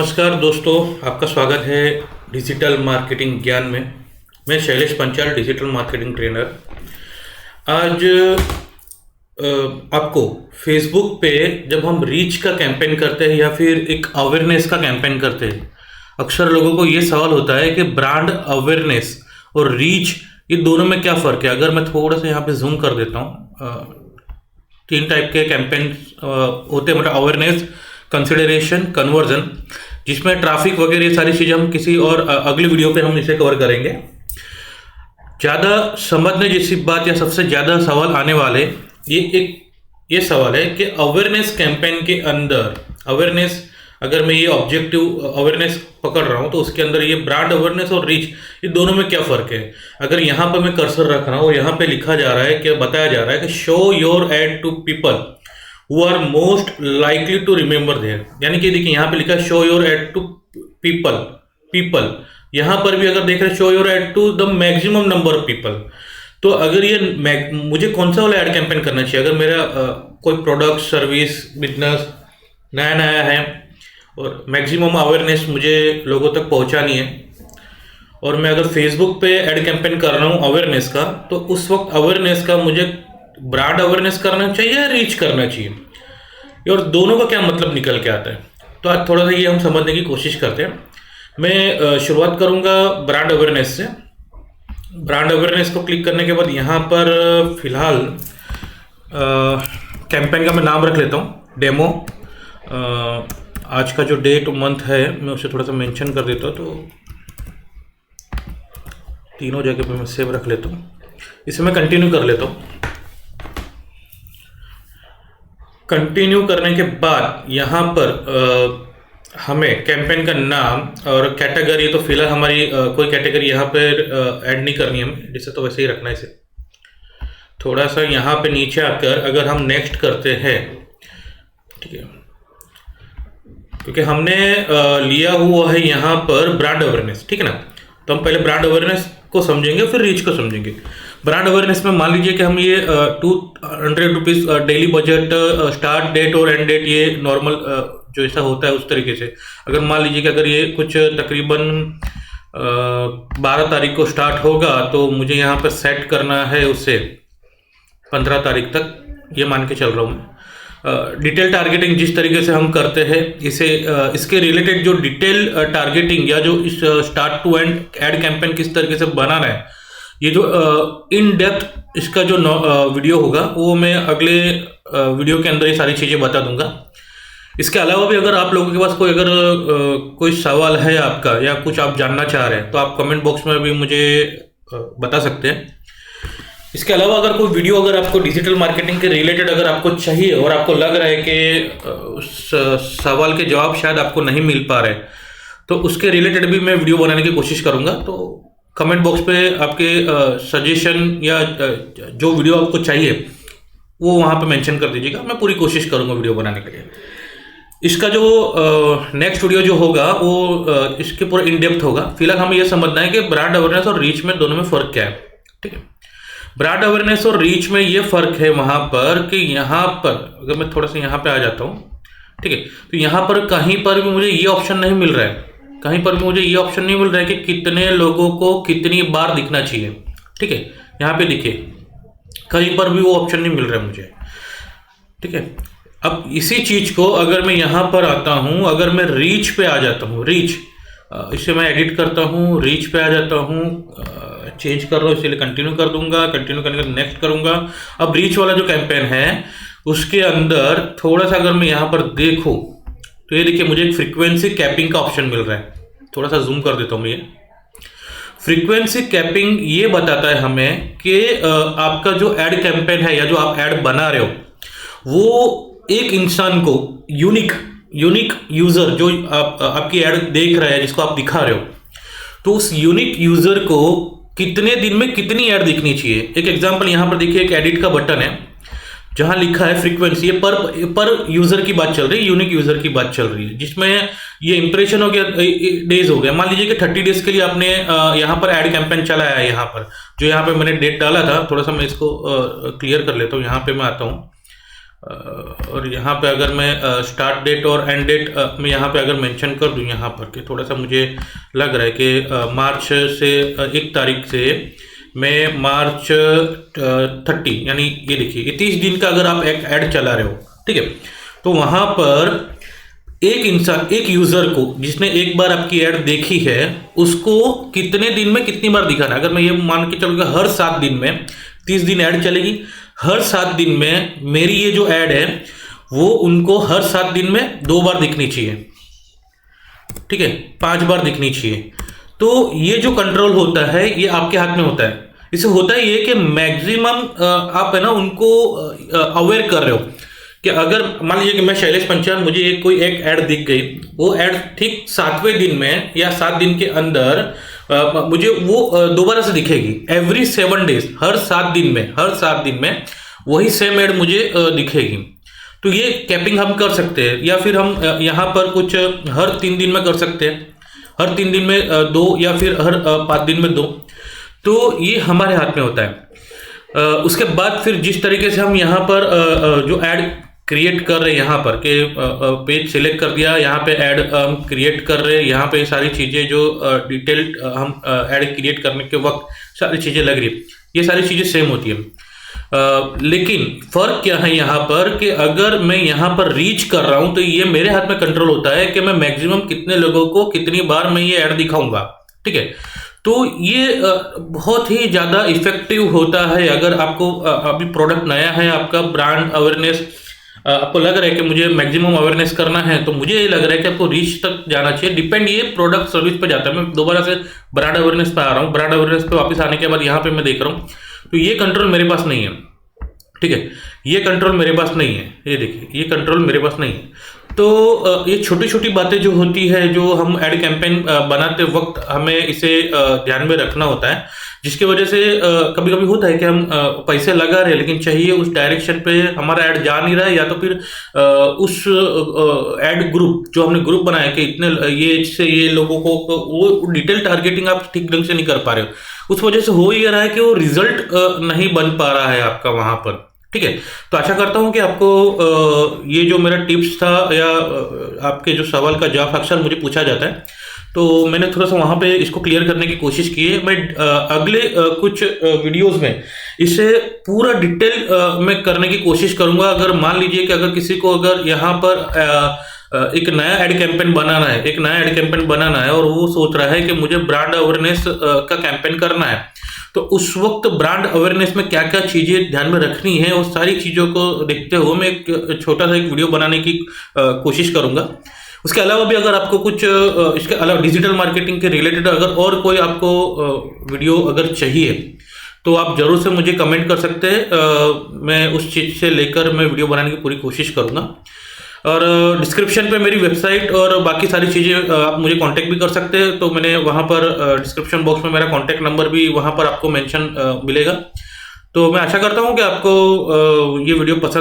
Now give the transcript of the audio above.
नमस्कार दोस्तों, आपका स्वागत है डिजिटल मार्केटिंग ज्ञान में। मैं Shailesh Panchal, digital marketing trainer. आज आपको फेसबुक पे जब हम रीच का कैंपेन करते हैं या फिर एक अवेयरनेस का कैंपेन करते हैं, अक्सर लोगों को ये सवाल होता है कि ब्रांड अवेयरनेस और रीच, ये दोनों में क्या फ़र्क है। अगर मैं थोड़ा सा यहाँ पे जूम कर देता हूँ, तीन टाइप के कैंपेन होते हैं, मतलब अवेयरनेस, कंसिडरेशन, कन्वर्जन, जिसमें ट्रैफिक वगैरह ये सारी चीज़ें हम किसी और अगली वीडियो पे हम इसे कवर करेंगे। ज़्यादा समझने जैसी बात या सबसे ज़्यादा सवाल आने वाले ये सवाल है कि अवेयरनेस कैंपेन के अंदर अवेयरनेस, अगर मैं ये ऑब्जेक्टिव अवेयरनेस पकड़ रहा हूँ तो उसके अंदर ये ब्रांड अवेयरनेस और रीच, ये दोनों में क्या फ़र्क है। अगर यहाँ पर मैं कर्सर रख रहा हूँ, यहाँ पे लिखा जा रहा है, क्या बताया जा रहा है कि show your ad to people who are most likely to remember there. यानी कि देखिए यहाँ पे लिखा है show your ad to people. यहाँ पर भी अगर देख रहे हैं show your ad to the maximum number of people. तो अगर ये मुझे कौन सा वाला ऐड कैंपेन करना चाहिए, अगर मेरा कोई प्रोडक्ट, सर्विस, बिजनेस नया है और मैक्सिमम अवेयरनेस मुझे लोगों तक पहुंचानी है, और मैं अगर फेसबुक पे ऐड कैंपेन कर रहा हूँ अवेयरनेस का, तो उस वक्त अवेयरनेस का मुझे ब्रांड अवेयरनेस करना चाहिए या रीच करना चाहिए, और दोनों का क्या मतलब निकल के आता है। तो आज थोड़ा सा ये हम समझने की कोशिश करते हैं। मैं शुरुआत करूँगा ब्रांड अवेयरनेस से। ब्रांड अवेयरनेस को क्लिक करने के बाद यहाँ पर फिलहाल कैंपेन का मैं नाम रख लेता हूँ, डेमो। आज का जो डेट मंथ है मैं उसे थोड़ा सा मेंशन कर देता हूँ, तो तीनों जगह पे मैं सेव रख लेता हूँ। इसे मैं कंटिन्यू कर लेता हूँ। कंटिन्यू करने के बाद यहाँ पर हमें कैंपेन का नाम और कैटेगरी, तो फिलहाल हमारी कोई कैटेगरी यहाँ पर ऐड नहीं करनी है हमें, जिसे तो वैसे ही रखना है। इसे थोड़ा सा यहाँ पे नीचे आकर अगर हम नेक्स्ट करते हैं, ठीक है, क्योंकि हमने लिया हुआ है यहाँ पर ब्रांड अवेयरनेस, ठीक है ना। तो हम पहले ब्रांड अवेयरनेस को समझेंगे, फिर रीच को समझेंगे। ब्रांड अवेयरनेस में मान लीजिए कि हम ये 200 rupees daily budget, start date और एंड डेट, ये नॉर्मल जो ऐसा होता है उस तरीके से। अगर मान लीजिए कि अगर ये कुछ तकरीबन 12 तारीख को स्टार्ट होगा, तो मुझे यहाँ पर सेट करना है उसे 15 तारीख तक, ये मान के चल रहा हूँ मैं। डिटेल टारगेटिंग जिस तरीके से हम करते हैं, इसे इसके रिलेटेड जो डिटेल टारगेटिंग या जो इस start to end ad campaign किस तरीके से बनाना है, ये जो इन डेप्थ इसका जो वीडियो होगा, वो मैं अगले वीडियो के अंदर ये सारी चीज़ें बता दूंगा। इसके अलावा भी अगर आप लोगों के पास कोई कोई सवाल है आपका, या कुछ आप जानना चाह रहे हैं, तो आप कमेंट बॉक्स में भी मुझे बता सकते हैं। इसके अलावा अगर कोई वीडियो अगर आपको डिजिटल मार्केटिंग के रिलेटेड अगर आपको चाहिए और आपको लग रहा है कि उस सवाल के जवाब शायद आपको नहीं मिल पा रहे, तो उसके रिलेटेड भी मैं वीडियो बनाने की कोशिश करूँगा। तो कमेंट बॉक्स पे आपके सजेशन या जो वीडियो आपको चाहिए वो वहाँ पे मेंशन कर दीजिएगा। मैं पूरी कोशिश करूँगा वीडियो बनाने के लिए। इसका जो नेक्स्ट वीडियो जो होगा वो इसके पूरा इन डेप्थ होगा। फिलहाल हमें यह समझना है कि ब्रांड अवेयरनेस और रीच में दोनों में फ़र्क क्या है, ठीक है। ब्रांड अवेयरनेस और रीच में ये फ़र्क है वहाँ पर कि यहाँ पर अगर मैं थोड़ा सा यहाँ पे आ जाता हूँ, ठीक है, तो यहाँ पर कहीं पर भी मुझे ये ऑप्शन नहीं मिल रहा है, कहीं पर भी मुझे ये ऑप्शन नहीं मिल रहा है कि कितने लोगों को कितनी बार दिखना चाहिए, ठीक है। यहाँ पे देखिए कहीं पर भी वो ऑप्शन नहीं मिल रहा है मुझे, ठीक है। अब इसी चीज़ को अगर मैं यहाँ पर आता हूँ, अगर मैं रीच पे आ जाता हूँ, रीच, इसे मैं एडिट करता हूँ, रीच पे आ जाता हूँ, चेंज कर रहा हूँ, इसलिए कंटिन्यू कर दूंगा। कंटिन्यू करने के बाद नेक्स्ट करूँगा। अब रीच वाला जो कैंपेन है उसके अंदर थोड़ा सा अगर मैं यहाँ पर देखूँ, तो ये देखिए मुझे एक फ्रीक्वेंसी कैपिंग का ऑप्शन मिल रहा है। थोड़ा सा जूम कर देता हूँ मैं। ये फ्रीक्वेंसी कैपिंग ये बताता है हमें कि आपका जो एड कैंपेन है या जो आप एड बना रहे हो, वो एक इंसान को, यूनिक यूज़र जो आपकी ऐड देख रहा है, जिसको आप दिखा रहे हो, तो उस यूनिक यूज़र को कितने दिन में कितनी ऐड दिखनी चाहिए। एक एग्जांपल यहाँ पर देखिए, एक एडिट का बटन है जहाँ लिखा है फ्रीक्वेंसी, ये पर यूज़र की बात चल रही है, यूनिक यूज़र की बात चल रही है, जिसमें ये इंप्रेशन हो गया, डेज हो गया। मान लीजिए कि 30 डेज के लिए आपने यहाँ पर ऐड कैंपेन चलाया है। यहाँ पर जो यहाँ पे मैंने डेट डाला था, थोड़ा सा मैं इसको क्लियर कर लेता हूँ। यहाँ पे मैं आता हूँ, और यहाँ पे अगर मैं स्टार्ट डेट और एंड डेट मैं यहाँ पे अगर मेंशन कर दूँ यहाँ पर कि थोड़ा सा मुझे लग रहा है कि मार्च से 1 तारीख से मैं मार्च 30 यानी ये देखिए ये 30 दिन का अगर आप एक ऐड चला रहे हो, ठीक है, तो वहाँ पर एक इंसान, एक यूजर को जिसने एक बार आपकी ऐड देखी है उसको कितने दिन में कितनी बार दिखाना। अगर मैं ये मान के चलूँगा हर 7 दिन में 30 दिन ऐड चलेगी, हर 7 दिन में मेरी ये जो ऐड है वो उनको हर 7 दिन में 2 बार दिखनी चाहिए, ठीक है, 5 बार दिखनी चाहिए। तो ये जो कंट्रोल होता है ये आपके हाथ में होता है। इससे होता है ये कि मैक्सिमम आप है ना उनको अवेयर कर रहे हो कि अगर मान लीजिए कि मैं शैलेश पंचाल, मुझे कोई एक ऐड दिख गई, वो ऐड ठीक 7वें दिन में या 7 दिन के अंदर मुझे वो दोबारा से दिखेगी। एवरी 7 डेज, हर 7 दिन में वही सेम ऐड मुझे दिखेगी। तो ये कैपिंग हम कर सकते हैं, या फिर हम यहाँ पर कुछ हर 3 दिन में कर सकते हैं, हर 3 दिन में 2 या फिर हर 5 दिन में 2। तो ये हमारे हाथ में होता है। उसके बाद फिर जिस तरीके से हम यहाँ पर जो ऐड क्रिएट कर रहे हैं, यहाँ पर के पेज सिलेक्ट कर दिया, यहाँ पे ऐड हम क्रिएट कर रहे हैं, यहाँ पे सारी चीज़ें जो डिटेल्ड हम ऐड क्रिएट करने के वक्त सारी चीज़ें लग रही है, ये सारी चीज़ें सेम होती है। लेकिन फ़र्क क्या है यहाँ पर कि अगर मैं यहाँ पर रीच कर रहा हूँ तो ये मेरे हाथ में कंट्रोल होता है कि मैं मैक्सिमम कितने लोगों को कितनी बार मैं ये ऐड दिखाऊंगा, ठीक है। तो ये बहुत ही ज़्यादा इफेक्टिव होता है। अगर आपको अभी प्रोडक्ट नया है, आपका ब्रांड अवेयरनेस आपको लग रहा है कि मुझे मैक्सिमम अवेयरनेस करना है, तो मुझे ये लग रहा है कि आपको रीच तक जाना चाहिए। डिपेंड ये प्रोडक्ट सर्विस पे जाता है। मैं दोबारा से ब्रांड अवेयरनेस पे आ रहा हूँ। ब्रांड अवेयरनेस पे वापस आने के बाद यहाँ पे मैं देख रहा हूँ तो ये कंट्रोल मेरे पास नहीं है, ठीक है, ये कंट्रोल मेरे पास नहीं है। ये देखिए ये कंट्रोल मेरे पास नहीं है। तो ये छोटी छोटी बातें जो होती है, जो हम एड कैंपेन बनाते वक्त हमें इसे ध्यान में रखना होता है, जिसकी वजह से कभी कभी होता है कि हम पैसे लगा रहे हैं लेकिन चाहिए उस डायरेक्शन पे हमारा ऐड जा नहीं रहा है, या तो फिर उस ऐड ग्रुप जो हमने ग्रुप बनाया कि इतने ये से ये लोगों को वो डिटेल टारगेटिंग आप ठीक ढंग से नहीं कर पा रहे हो। उस वजह से हो ये रहा है कि वो रिजल्ट नहीं बन पा रहा है आपका वहां पर, ठीक है। तो आशा करता हूं कि आपको ये जो मेरा टिप्स था या आपके जो सवाल का जवाब अक्सर मुझे पूछा जाता है, तो मैंने थोड़ा सा वहाँ पे इसको क्लियर करने की कोशिश की है। मैं अगले कुछ वीडियोस में इसे पूरा डिटेल में करने की कोशिश करूँगा। अगर मान लीजिए कि अगर किसी को अगर यहाँ पर एक नया एड कैंपेन बनाना है और वो सोच रहा है कि मुझे ब्रांड अवेयरनेस का कैंपेन करना है, तो उस वक्त ब्रांड अवेयरनेस में क्या क्या चीज़ें ध्यान में रखनी है, उस सारी चीज़ों को देखते हुए मैं एक छोटा सा एक वीडियो बनाने की कोशिश करूँगा। उसके अलावा भी अगर आपको कुछ इसके अलावा डिजिटल मार्केटिंग के रिलेटेड अगर और कोई आपको वीडियो अगर चाहिए तो आप ज़रूर से मुझे कमेंट कर सकते हैं। मैं उस चीज़ से लेकर मैं वीडियो बनाने की पूरी कोशिश करूँगा। और डिस्क्रिप्शन पे मेरी वेबसाइट और बाकी सारी चीज़ें आप मुझे कांटेक्ट भी कर सकते हैं। तो मैंने वहाँ पर डिस्क्रिप्शन बॉक्स में मेरा कांटेक्ट नंबर भी वहाँ पर आपको मेंशन मिलेगा। तो मैं आशा करता हूँ कि आपको ये वीडियो पसंद